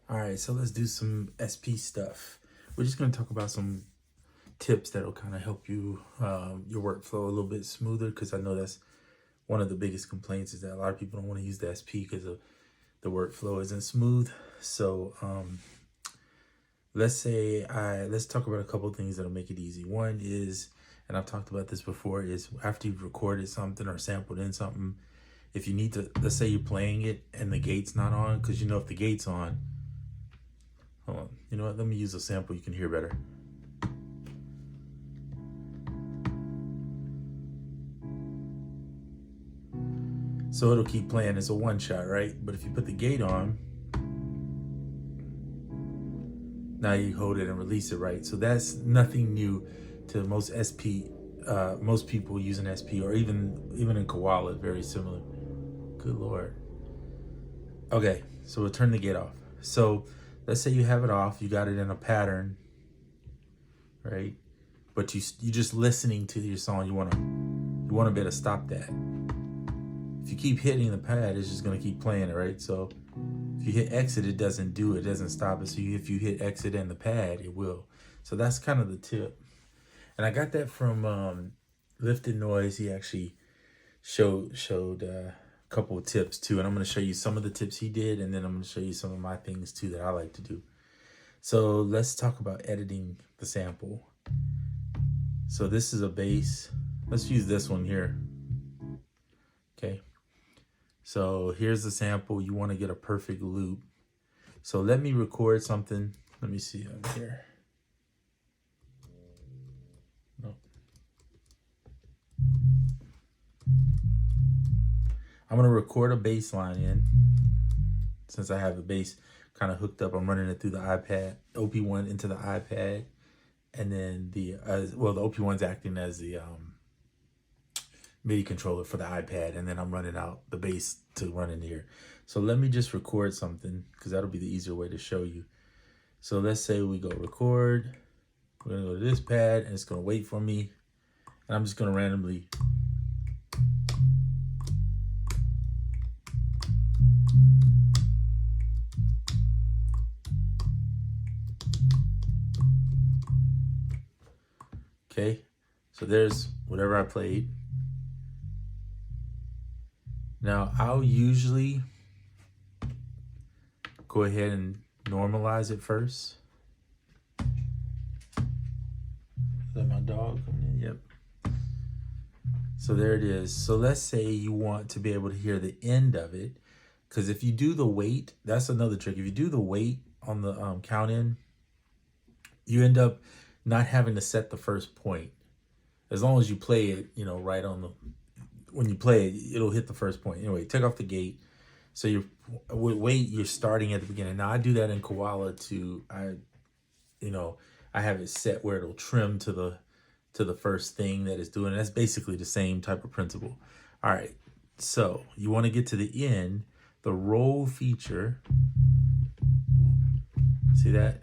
All right, so let's do some SP stuff. We're just going to talk about some tips that'll kind of help you your workflow a little bit smoother, because I know that's one of the biggest complaints is that a lot of people don't want to use the SP because the workflow isn't smooth. So let's talk about a couple of things that'll make it easy. One is, and I've talked about this before, is after you've recorded something or sampled in something, if you need to, let's say you're playing it and the gate's not on, because you know if the gate's on, hold on, you know what, let me use a sample you can hear better. So it'll keep playing. It's a one shot, right? But if you put the gate on, now you hold it and release it, right? So that's nothing new to most SP, most people using SP, or even in Koala, very similar. Good Lord. Okay, so we'll turn the gate off. So let's say you have it off, you got it in a pattern, right? But you just listening to your song, you wanna be able to stop that. If you keep hitting the pad, it's just gonna keep playing it, right? So if you hit exit, it doesn't do it, doesn't stop it. So if you hit exit and the pad, it will. So that's kind of the tip. And I got that from Lifted Noise. He actually showed a couple of tips too. And I'm gonna show you some of the tips he did, and then I'm gonna show you some of my things too that I like to do. So let's talk about editing the sample. So this is a bass. Let's use this one here. Okay. So here's the sample. You want to get a perfect loop. So let me record something. Let me see over here. No. I'm going to record a bass line in. Since I have the bass kind of hooked up, I'm running it through the iPad, OP1 into the iPad. And then the OP1's acting as the MIDI controller for the iPad, and then I'm running out the bass to run in here. So let me just record something, because that'll be the easier way to show you. So let's say we go record. We're gonna go to this pad, and it's gonna wait for me, and I'm just gonna randomly. Okay, so there's whatever I played. Now, I'll usually go ahead and normalize it first. Is that my dog coming in? Yep. So there it is. So let's say you want to be able to hear the end of it, because if you do the wait, that's another trick. If you do the wait on the count in, you end up not having to set the first point. As long as you play it, you know, right on the, when you play it, it'll hit the first point. Anyway, take off the gate. So you're starting at the beginning. Now I do that in Koala too. I have it set where it'll trim to the first thing that it's doing. That's basically the same type of principle. All right, so you want to get to the end. The roll feature, see that?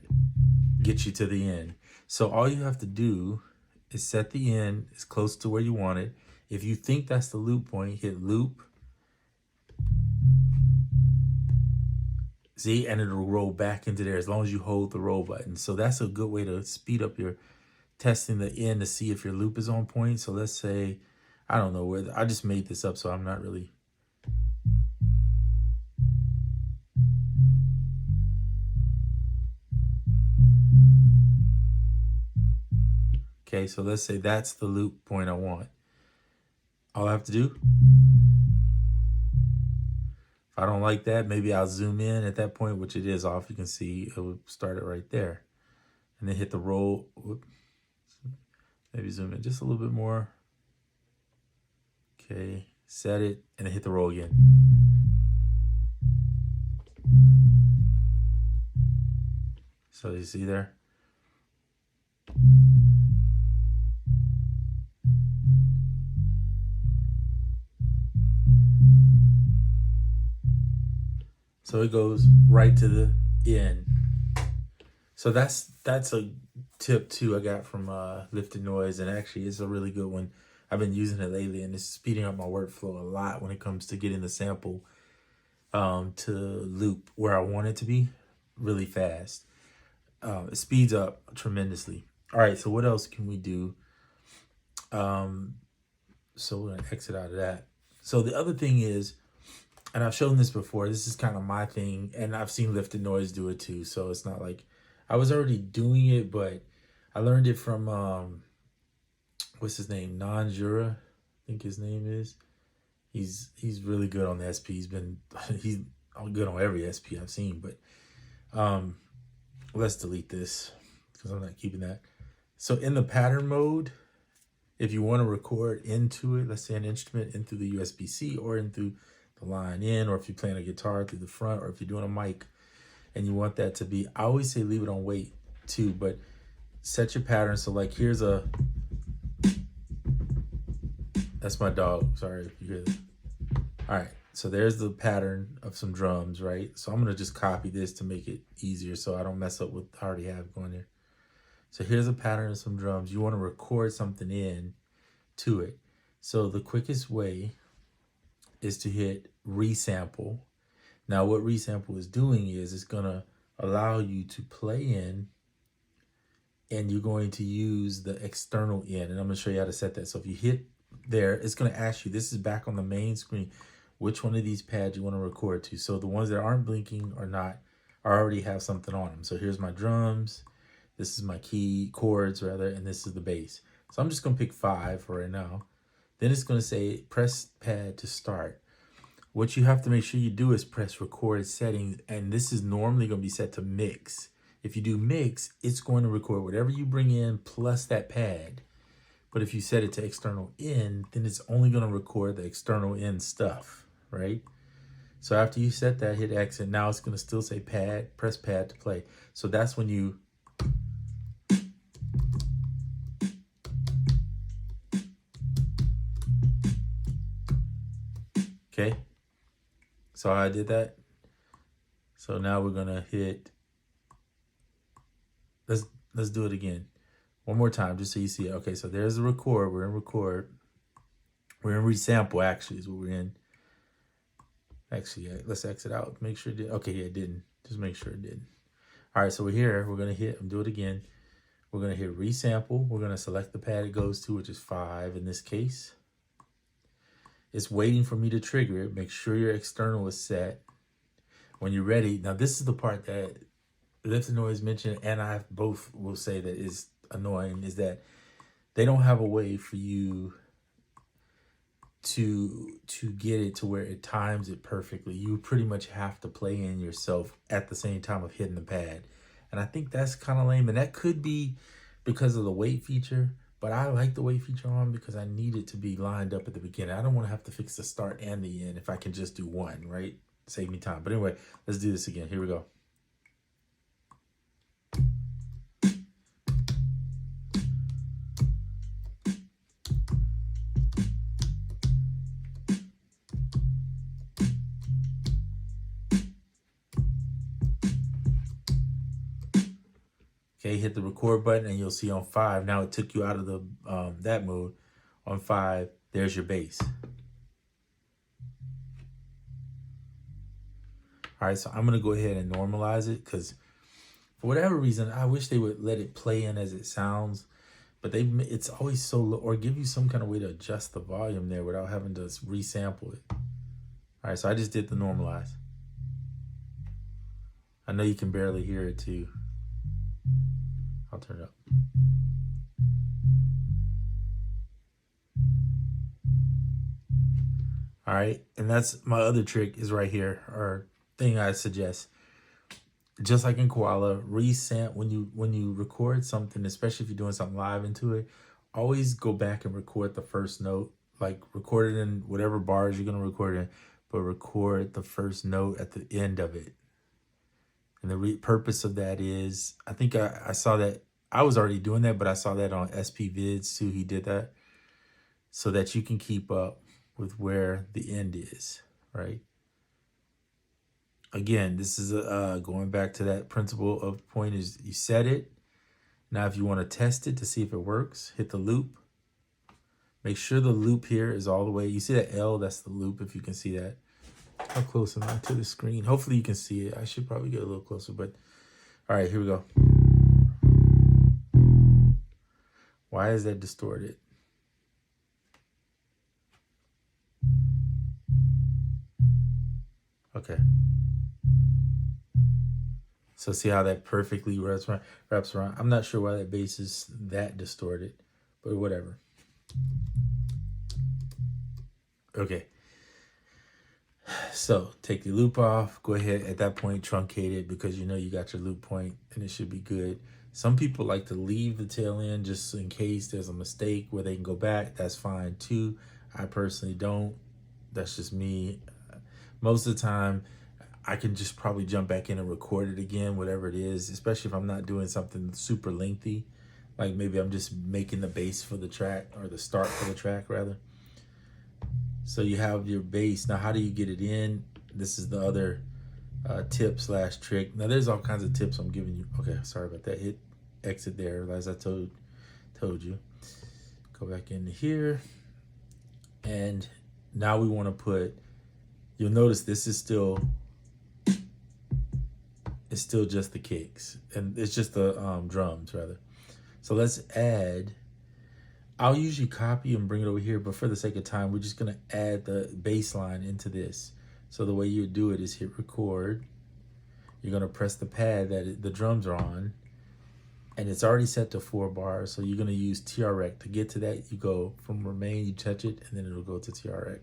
Gets you to the end. So all you have to do is set the end as close to where you want it. If you think that's the loop point, hit loop. See, and it'll roll back into there as long as you hold the roll button. So that's a good way to speed up your testing the end to see if your loop is on point. So let's say, I don't know where, I just made this up, so I'm not really. Okay, so let's say that's the loop point I want. All I have to do, if I don't like that, maybe I'll zoom in at that point, which it is off. You can see it will start it right there. And then hit the roll. Whoop. Maybe zoom in just a little bit more. Okay, set it, and then hit the roll again. So you see there? So it goes right to the end. So that's a tip too I got from Lifted Noise, and actually it's a really good one. I've been using it lately, and it's speeding up my workflow a lot when it comes to getting the sample to loop where I want it to be. really fast. It speeds up tremendously. All right, so what else can we do? So we're gonna exit out of that. So the other thing is, and I've shown this before, this is kind of my thing, and I've seen Lifted Noise do it too. So it's not like I was already doing it, but I learned it from what's his name? Non-Jura, I think his name is. He's really good on the SP. He's good on every SP I've seen, but let's delete this because I'm not keeping that. So in the pattern mode, if you want to record into it, let's say an instrument in through the USB-C or in through the line in, or if you're playing a guitar through the front, or if you're doing a mic and you want that to be, I always say leave it on wait too, but set your pattern. So like here's a, that's my dog. Sorry if you hear that. All right, so there's the pattern of some drums, right? So I'm gonna just copy this to make it easier so I don't mess up what I already have going there. So here's a pattern of some drums. You wanna record something in to it. So the quickest way is to hit resample. Now what resample is doing is it's gonna allow you to play in, and you're going to use the external in, and I'm gonna show you how to set that. So if you hit there, it's gonna ask you, this is back on the main screen, which one of these pads you wanna record to. So the ones that aren't blinking or not, already have something on them. So here's my drums, this is my key chords rather, and this is the bass. So I'm just gonna pick 5 for right now. Then it's gonna say press pad to start. What you have to make sure you do is press record settings, and this is normally gonna be set to mix. If you do mix, it's going to record whatever you bring in plus that pad. But if you set it to external in, then it's only gonna record the external in stuff, right? So after you set that, hit exit. Now it's gonna still say pad, press pad to play. So that's when you, okay? So I did that. So now we're gonna hit, let's do it again. One more time, just so you see it. Okay, so there's the record. We're in record. We're in resample, actually, is what we're in. Actually, yeah, let's exit out. Make sure it did. Okay, yeah, it didn't. Just make sure it didn't. All right, so we're here. We're going to hit, do it again. We're going to hit resample. We're going to select the pad it goes to, which is 5 in this case. It's waiting for me to trigger it. Make sure your external is set. When you're ready, now this is the part that Lifted Noise mentioned, and I both will say that is annoying, is that they don't have a way for you to get it to where it times it perfectly. You pretty much have to play in yourself at the same time of hitting the pad. And I think that's kind of lame. And that could be because of the wait feature, but I like the wait feature on because I need it to be lined up at the beginning. I don't want to have to fix the start and the end if I can just do one, right? Save me time. But anyway, let's do this again. Here we go. Okay, hit the record button and you'll see on 5. Now it took you out of the that mode. On 5, there's your bass. All right, so I'm gonna go ahead and normalize it because for whatever reason, I wish they would let it play in as it sounds, but it's always so low, or give you some kind of way to adjust the volume there without having to resample it. All right, so I just did the normalize. I know you can barely hear it too. I'll turn it up. All right, and that's my other trick is right here, or thing I suggest. Just like in Koala, when you record something, especially if you're doing something live into it, always go back and record the first note. Like record it in whatever bars you're gonna record in, but record the first note at the end of it. And the purpose of that is, I think I saw that, I was already doing that, but I saw that on SP Vids too. He did that so that you can keep up with where the end is, right? Again, this is going back to that principle of point is you set it. Now, if you want to test it to see if it works, hit the loop. Make sure the loop here is all the way. You see that L, that's the loop, if you can see that. How close am I to the screen? Hopefully you can see it. I should probably get a little closer, but all right, here we go. Why is that distorted? Okay. So see how that perfectly wraps around. I'm not sure why that bass is that distorted, but whatever. Okay. So take the loop off. Go ahead at that point, truncate it because you know you got your loop point and it should be good. Some people like to leave the tail end just in case there's a mistake where they can go back. That's fine too. I personally don't. That's just me. Most of the time, I can just probably jump back in and record it again, whatever it is, especially if I'm not doing something super lengthy. Like maybe I'm just making the bass for the track or the start for the track rather. So you have your bass. Now, how do you get it in? This is the other tip / trick. Now, there's all kinds of tips I'm giving you. Okay, sorry about that. Hit exit there, as I told you. Go back into here. And now we want to put, you'll notice this is still, it's still just the kicks. And it's just the drums, rather. So let's add, I'll usually copy and bring it over here, but for the sake of time, we're just gonna add the bass line into this. So the way you do it is hit record. You're gonna press the pad that the drums are on, and it's already set to 4 bars. So you're gonna use TREC. To get to that, you go from remain, you touch it, and then it'll go to TREC.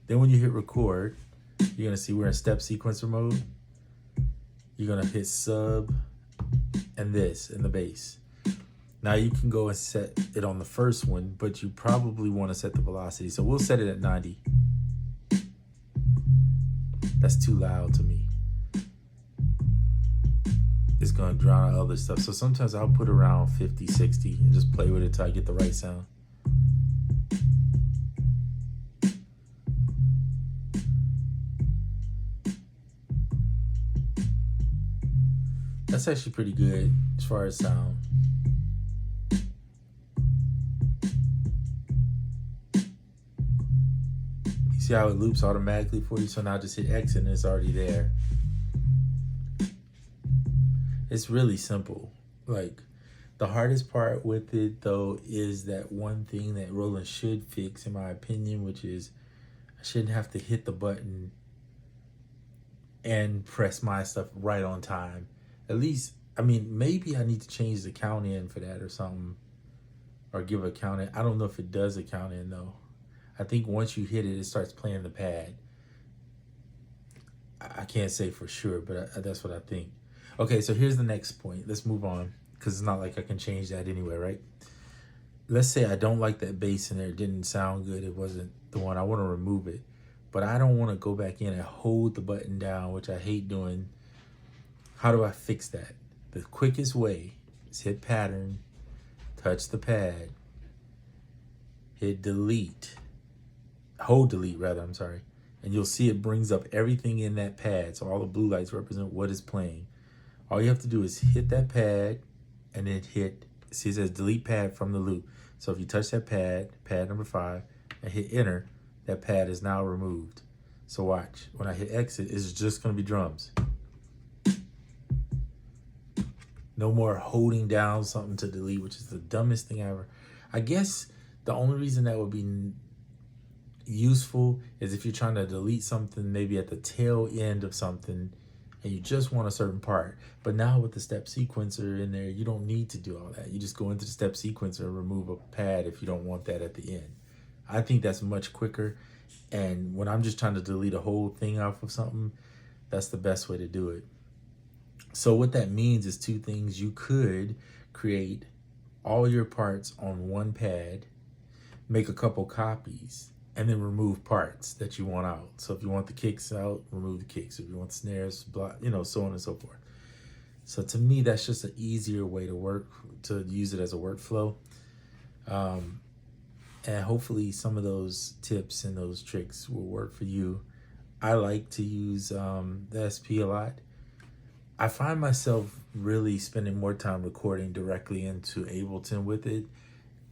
Then when you hit record, you're gonna see we're in step sequencer mode. You're gonna hit sub and this in the bass. Now you can go and set it on the first one, but you probably want to set the velocity. So we'll set it at 90. That's too loud to me. It's going to drown out other stuff. So sometimes I'll put around 50, 60 and just play with it till I get the right sound. That's actually pretty good as far as sound. See how it loops automatically for you? So now just hit X and it's already there. It's really simple. Like, the hardest part with it though is that one thing that Roland should fix, in my opinion, which is I shouldn't have to hit the button and press my stuff right on time. At least, I mean, maybe I need to change the count in for that or something, or give a count in. I don't know if it does a count in though. I think once you hit it, it starts playing the pad. I can't say for sure, but that's what I think. Okay, so here's the next point. Let's move on, because it's not like I can change that anyway, right? Let's say I don't like that bass in there. It didn't sound good. It wasn't the one. I want to remove it. But I don't want to go back in and hold the button down, which I hate doing. How do I fix that? The quickest way is hit pattern, touch the pad, hit delete. Hold delete rather, I'm sorry. And you'll see it brings up everything in that pad. So all the blue lights represent what is playing. All you have to do is hit that pad and then hit, see it says delete pad from the loop. So if you touch that pad, pad number 5, and hit enter, that pad is now removed. So watch, when I hit exit, it's just gonna be drums. No more holding down something to delete, which is the dumbest thing ever. I guess the only reason that would be useful is if you're trying to delete something maybe at the tail end of something and you just want a certain part. But now with the step sequencer in there, you don't need to do all that. You just go into the step sequencer and remove a pad if you don't want that at the end. I think that's much quicker. And when I'm just trying to delete a whole thing off of something, that's the best way to do it. So what that means is 2 things. You could create all your parts on one pad, make a couple copies, and then remove parts that you want out. So if you want the kicks out, remove the kicks. If you want snares, block, so on and so forth. So to me, that's just an easier way to work, to use it as a workflow. And hopefully some of those tips and those tricks will work for you. I like to use the SP a lot. I find myself really spending more time recording directly into Ableton with it.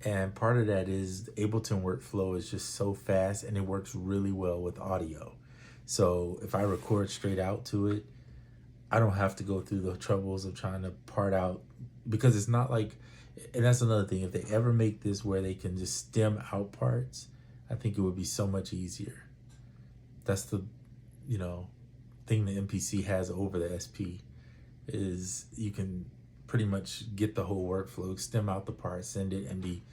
And part of that is the Ableton workflow is just so fast and it works really well with audio. So if I record straight out to it, I don't have to go through the troubles of trying to part out, because it's not like, and that's another thing, if they ever make this where they can just stem out parts, I think it would be so much easier. That's the, you know, thing the MPC has over the SP, is you can pretty much get the whole workflow, stem out the part, send it, and be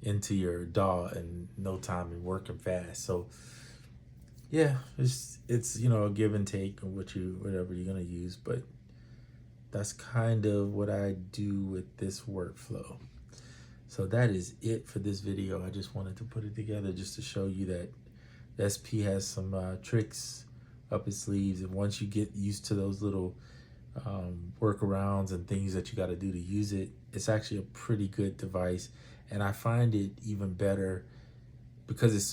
into your DAW in no time and working fast. So yeah, it's you know, a give and take of whatever you're gonna use, but that's kind of what I do with this workflow. So that is it for this video. I just wanted to put it together just to show you that the SP has some tricks up its sleeves, and once you get used to those little workarounds and things that you got to do to use it, it's actually a pretty good device. And I find it even better because it's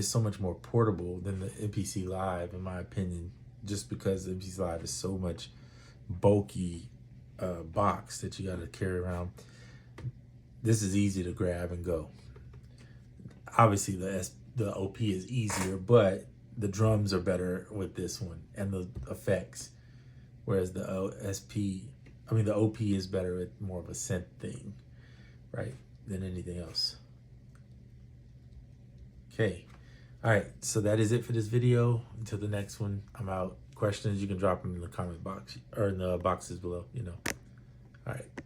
so much more portable than the MPC Live, in my opinion, just because the MPC Live is so much bulky box that you got to carry around. This is easy to grab and go. Obviously the OP is easier, but the drums are better with this one and the effects, whereas the the OP is better at more of a synth thing, right, than anything else. Okay, all right, so that is it for this video. Until the next one, I'm out. Questions, you can drop them in the comment box or in the boxes below, you know. All right.